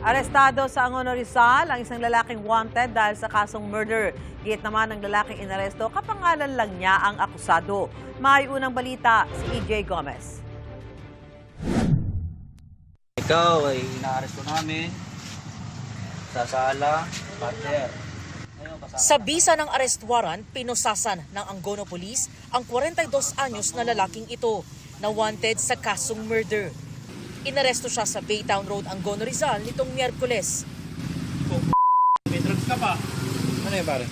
Arestado sa Angono Rizal ang isang lalaking wanted dahil sa kasong murder. Git naman ng lalaking inaresto, kapangalan lang niya ang akusado. May unang balita si EJ Gomez. Ikaw ay inaaresto namin sa sala, partner. Sa bisa ng arrest warrant, pinusasan ng Angono Police ang 42 anyos na lalaking ito na wanted sa kasong murder. Inaresto siya sa Baytown Road, Angono Rizal nitong Miyerkules. May drugs ka pa? Ano yun, pare?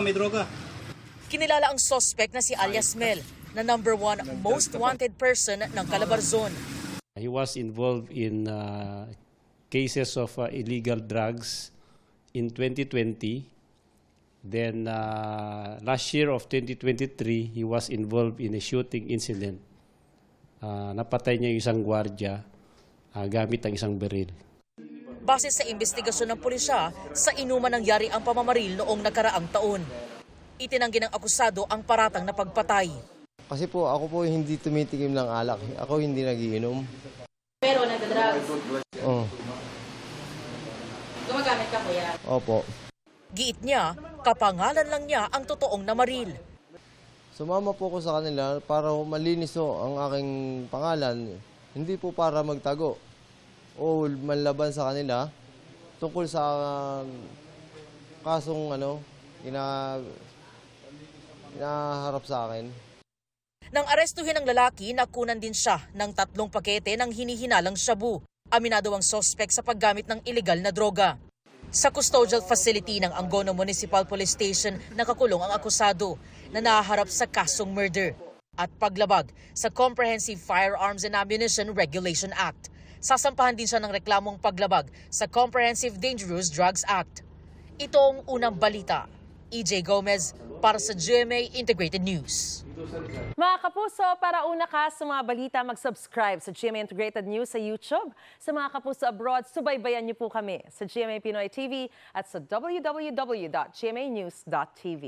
May droga. Kinilala ang suspect na si alias Mel, na number 1 most wanted person ng Calabarzon. He was involved in cases of illegal drugs in 2020. Then last year of 2023, he was involved in a shooting incident. Napatay niya yung isang gwardiya gamit ang isang beril. Base sa investigasyon ng pulisya, sa inuman nangyari ang pamamaril noong nakaraang taon. Itinanggi ng akusado ang paratang na pagpatay. Kasi po, ako po hindi tumitikim ng alak. Ako hindi nagiinom. Pero nagda-drugs? Oo. Gumagamit ka, kuya? Opo. Giit niya, kapangalan lang niya ang totoong namaril. Sumama po ko sa kanila para malinis ho ang aking pangalan. Hindi po para magtago o manlaban sa kanila tungkol sa kasong inaharap sa akin. Nang arestuhin ang lalaki, nakunan din siya ng 3 pakete ng hinihinalang shabu. Aminado ang suspect sa paggamit ng illegal na droga. Sa custodial facility ng Angono Municipal Police Station, nakakulong ang akusado na nahaharap sa kasong murder at paglabag sa Comprehensive Firearms and Ammunition Regulation Act. Sasampahan din siya ng reklamong paglabag sa Comprehensive Dangerous Drugs Act. Ito ang unang balita. EJ Gomez para sa GMA Integrated News. Mga kapuso, para una ka sa mga balita, mag-subscribe sa GMA Integrated News sa YouTube. Sa mga kapuso abroad, subaybayan niyo po kami sa GMA Pinoy TV at sa www.gmanews.tv.